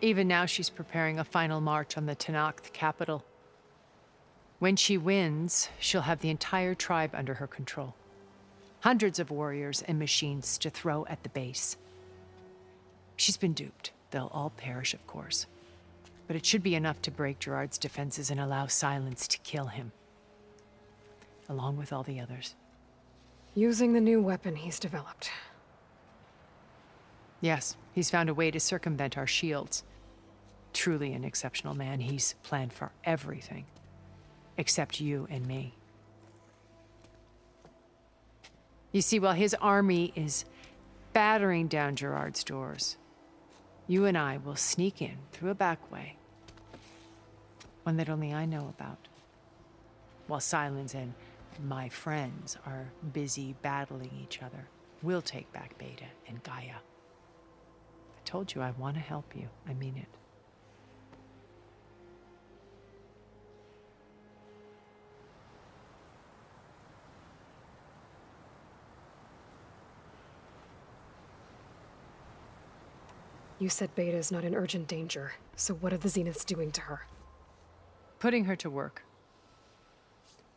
Even now, she's preparing a final march on the Tenakth capital. When she wins, she'll have the entire tribe under her control. Hundreds of warriors and machines to throw at the base. She's been duped. They'll all perish, of course. But it should be enough to break Gerard's defenses and allow Silence to kill him. Along with all the others. Using the new weapon he's developed. Yes, he's found a way to circumvent our shields. Truly an exceptional man. He's planned for everything. Except you and me. You see, while his army is battering down Gerard's doors, you and I will sneak in through a back way. One that only I know about. While Silence and my friends are busy battling each other, we'll take back Beta and Gaia. I told you I want to help you. I mean it. You said Beta is not in urgent danger, so what are the Zeniths doing to her? Putting her to work.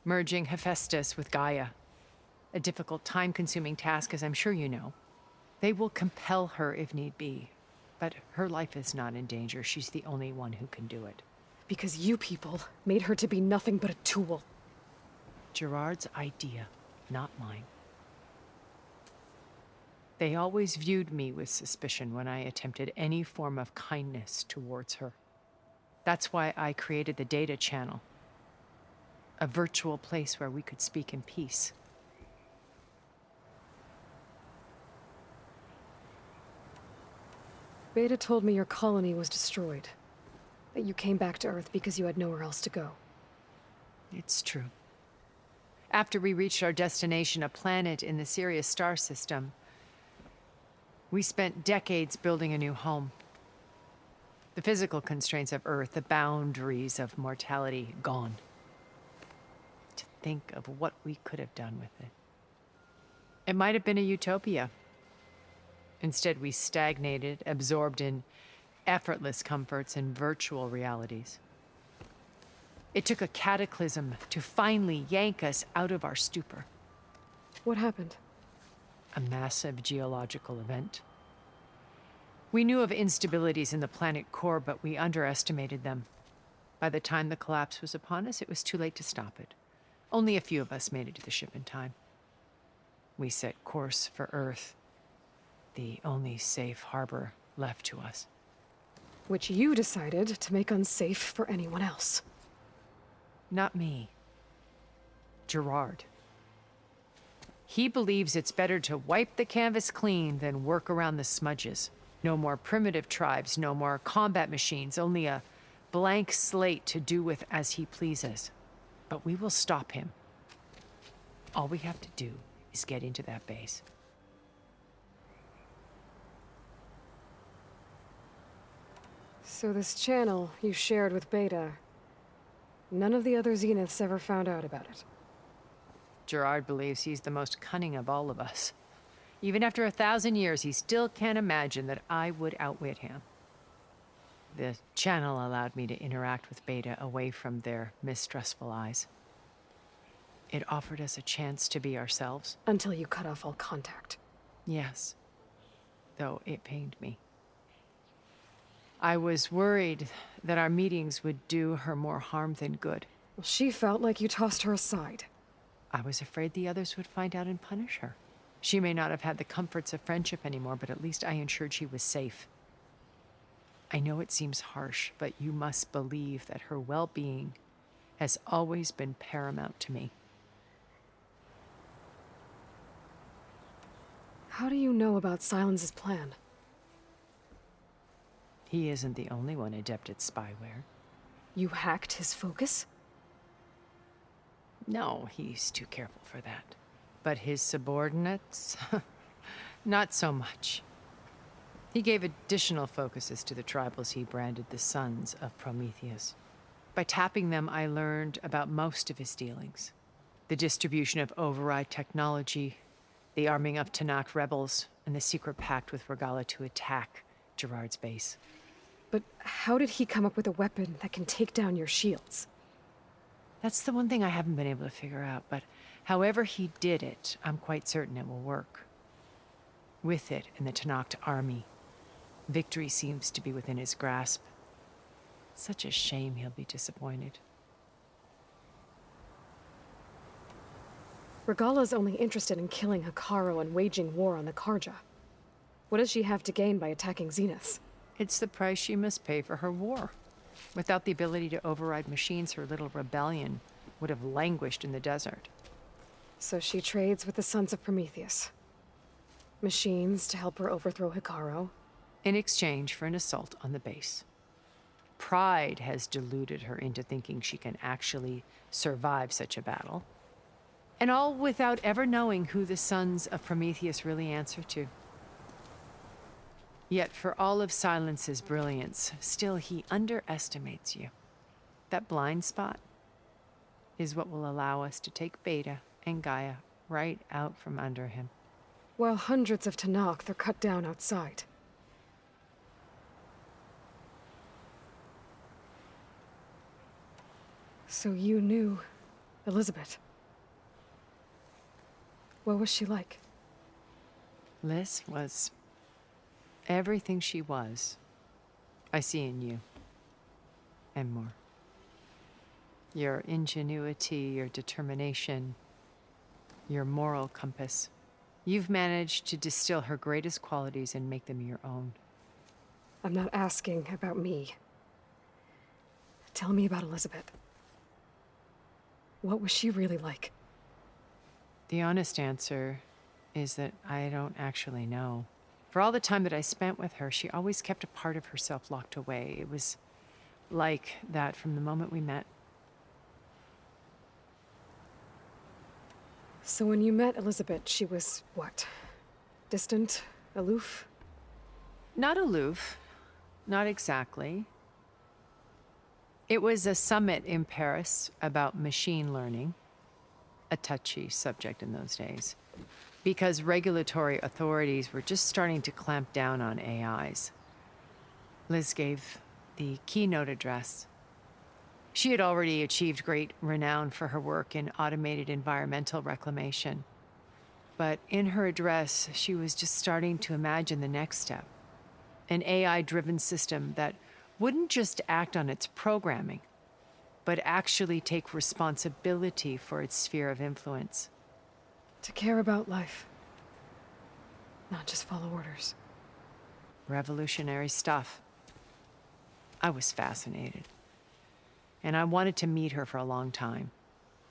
Merging Hephaestus with Gaia. A difficult, time-consuming task, as I'm sure you know. They will compel her if need be. But her life is not in danger. She's the only one who can do it. Because you people made her to be nothing but a tool. Gerard's idea, not mine. They always viewed me with suspicion when I attempted any form of kindness towards her. That's why I created the data channel. A virtual place where we could speak in peace. Beta told me your colony was destroyed. That you came back to Earth because you had nowhere else to go. It's true. After we reached our destination, a planet in the Sirius star system, we spent decades building a new home. The physical constraints of Earth, the boundaries of mortality, gone. To think of what we could have done with it. It might have been a utopia. Instead, we stagnated, absorbed in effortless comforts and virtual realities. It took a cataclysm to finally yank us out of our stupor. What happened? A massive geological event. We knew of instabilities in the planet core, but we underestimated them. By the time the collapse was upon us, it was too late to stop it. Only a few of us made it to the ship in time. We set course for Earth, the only safe harbor left to us. Which you decided to make unsafe for anyone else. Not me. Gerard. He believes it's better to wipe the canvas clean than work around the smudges. No more primitive tribes, no more combat machines, only a blank slate to do with as he pleases. But we will stop him. All we have to do is get into that base. So this channel you shared with Beta, none of the other Zeniths ever found out about it. Gerard believes he's the most cunning of all of us. Even after 1,000 years, he still can't imagine that I would outwit him. The channel allowed me to interact with Beta away from their mistrustful eyes. It offered us a chance to be ourselves. Until you cut off all contact. Yes, though it pained me. I was worried that our meetings would do her more harm than good. Well, she felt like you tossed her aside. I was afraid the others would find out and punish her. She may not have had the comforts of friendship anymore, but at least I ensured she was safe. I know it seems harsh, but you must believe that her well-being has always been paramount to me. How do you know about Silence's plan? He isn't the only one adept at spyware. You hacked his focus? No, he's too careful for that. But his subordinates? Not so much. He gave additional focuses to the tribals he branded the Sons of Prometheus. By tapping them, I learned about most of his dealings. The distribution of override technology, the arming of Tenakth rebels, and the secret pact with Regalla to attack Gerard's base. But how did he come up with a weapon that can take down your shields? That's the one thing I haven't been able to figure out, but however he did it, I'm quite certain it will work. With it in the Tenakth army, victory seems to be within his grasp. Such a shame he'll be disappointed. Regalla's only interested in killing Hekarro and waging war on the Karja. What does she have to gain by attacking Zeniths? It's the price she must pay for her war. Without the ability to override machines, her little rebellion would have languished in the desert. So she trades with the Sons of Prometheus. Machines to help her overthrow Hekarro. In exchange for an assault on the base. Pride has deluded her into thinking she can actually survive such a battle. And all without ever knowing who the Sons of Prometheus really answer to. Yet for all of Silence's brilliance, still he underestimates you. That blind spot is what will allow us to take Beta and Gaia right out from under him. While hundreds of Tenakth are cut down outside. So you knew Elizabeth. What was she like? Liz was everything she was. I see in you. And more. Your ingenuity, your determination, your moral compass. You've managed to distill her greatest qualities and make them your own. I'm not asking about me. Tell me about Elizabeth. What was she really like? The honest answer is that I don't actually know. For all the time that I spent with her, she always kept a part of herself locked away. It was like that from the moment we met. So when you met Elizabeth, she was what? Distant? Aloof? Not aloof. Not exactly. It was a summit in Paris about machine learning. A touchy subject in those days. Because regulatory authorities were just starting to clamp down on AIs. Liz gave the keynote address. She had already achieved great renown for her work in automated environmental reclamation. But in her address, she was just starting to imagine the next step. An AI-driven system that wouldn't just act on its programming, but actually take responsibility for its sphere of influence. To care about life. Not just follow orders. Revolutionary stuff. I was fascinated. And I wanted to meet her for a long time.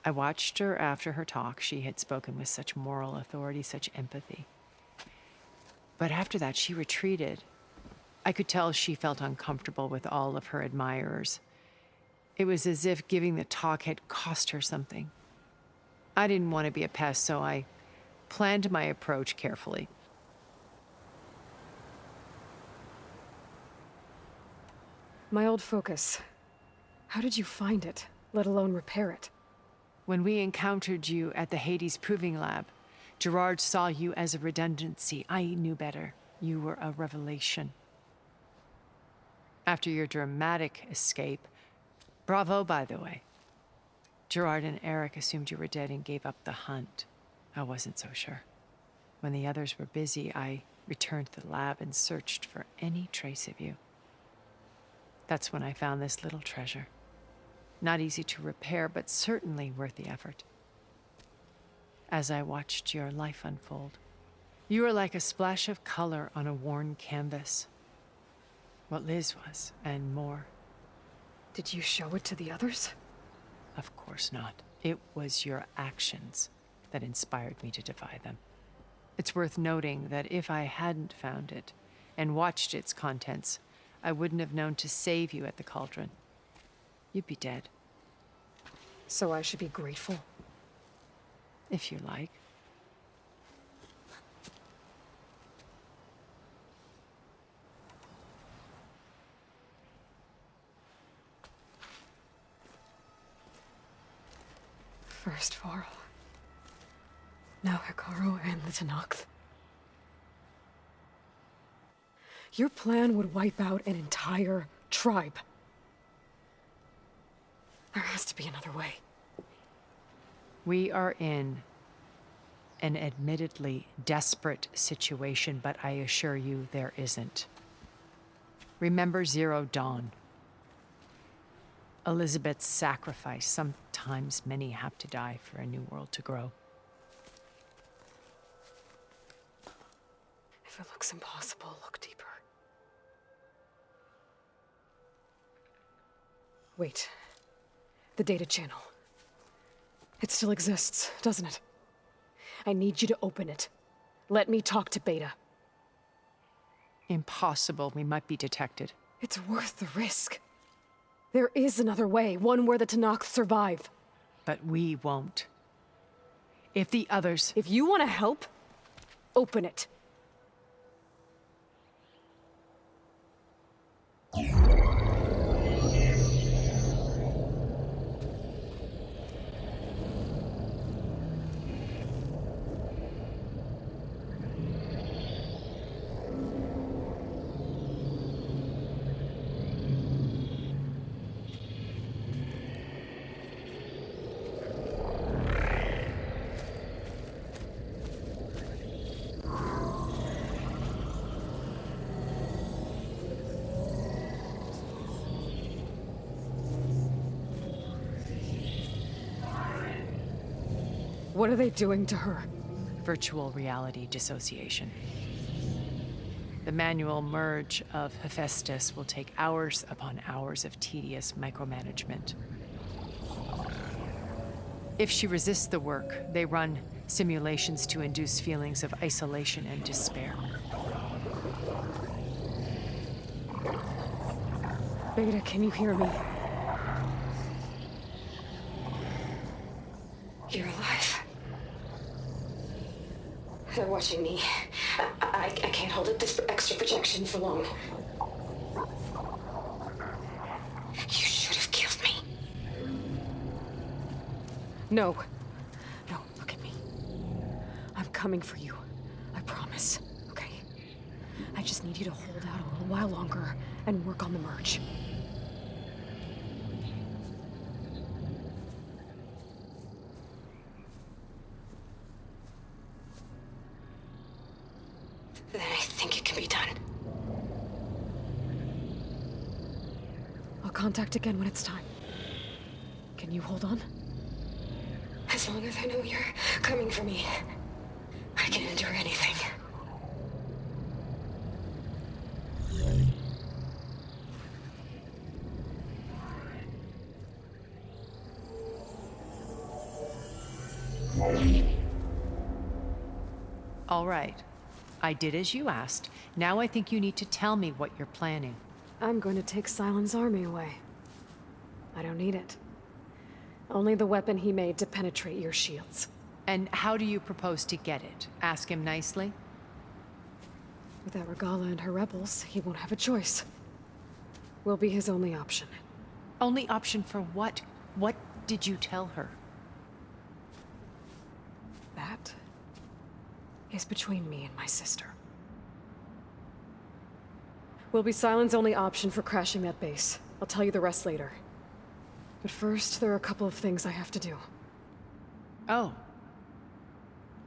I watched her after her talk. She had spoken with such moral authority, such empathy. But after that, she retreated. I could tell she felt uncomfortable with all of her admirers. It was as if giving the talk had cost her something. I didn't want to be a pest, so I planned my approach carefully. My old focus. How did you find it, let alone repair it? When we encountered you at the Hades Proving Lab, Gerard saw you as a redundancy. I knew better. You were a revelation. After your dramatic escape, bravo, by the way. Gerard and Eric assumed you were dead and gave up the hunt. I wasn't so sure. When the others were busy, I returned to the lab and searched for any trace of you. That's when I found this little treasure. Not easy to repair, but certainly worth the effort. As I watched your life unfold, you were like a splash of color on a worn canvas. What Liz was, and more. Did you show it to the others? Of course not. It was your actions that inspired me to defy them. It's worth noting that if I hadn't found it and watched its contents, I wouldn't have known to save you at the cauldron. You'd be dead. So I should be grateful? If you like. First Varl. Now Hekarro and the Tenakth. Your plan would wipe out an entire tribe. There has to be another way. We are in an admittedly desperate situation, but I assure you there isn't. Remember Zero Dawn. Elizabeth's sacrifice. Sometimes many have to die for a new world to grow. If it looks impossible, look deeper. Wait. The data channel. It still exists, doesn't it? I need you to open it. Let me talk to Beta. Impossible. We might be detected. It's worth the risk. There is another way, one where the Tenakth survive. But we won't. If the others... If you want to help, open it. What are they doing to her? Virtual reality dissociation. The manual merge of Hephaestus will take hours upon hours of tedious micromanagement. If she resists the work, they run simulations to induce feelings of isolation and despair. Beta, can you hear me? You're alive. They're watching me. I can't hold it this extra projection for long. You should have killed me. No. No, look at me. I'm coming for you. I promise. Okay? I just need you to hold out a little while longer and work on the merge. Then I think it can be done. I'll contact again when it's time. Can you hold on? As long as I know you're coming for me, I can endure anything. All right. I did as you asked. Now I think you need to tell me what you're planning. I'm going to take Sylens' army away. I don't need it. Only the weapon he made to penetrate your shields. And how do you propose to get it? Ask him nicely? Without Regala and her rebels, he won't have a choice. We'll be his only option. Only option for what? What did you tell her? That is between me and my sister. Will be Sylens' only option for crashing that base. I'll tell you the rest later. But first, there are a couple of things I have to do. Oh.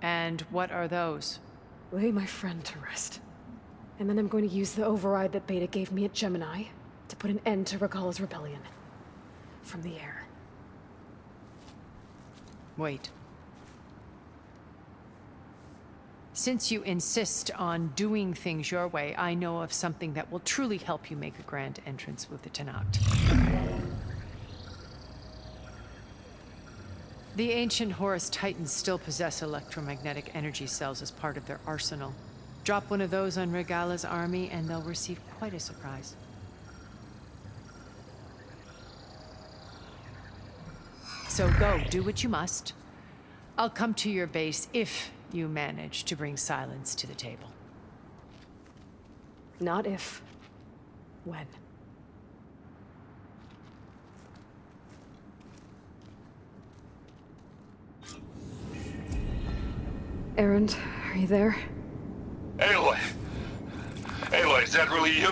And what are those? Lay my friend to rest. And then I'm going to use the override that Beta gave me at Gemini to put an end to Regala's rebellion. From the air. Wait. Since you insist on doing things your way, I know of something that will truly help you make a grand entrance with the Tenakth. The ancient Horus Titans still possess electromagnetic energy cells as part of their arsenal. Drop one of those on Regala's army and they'll receive quite a surprise. So go, do what you must. I'll come to your base if you manage to bring Sylens to the table. Not if. When. Erend, are you there? Aloy! Aloy, is that really you?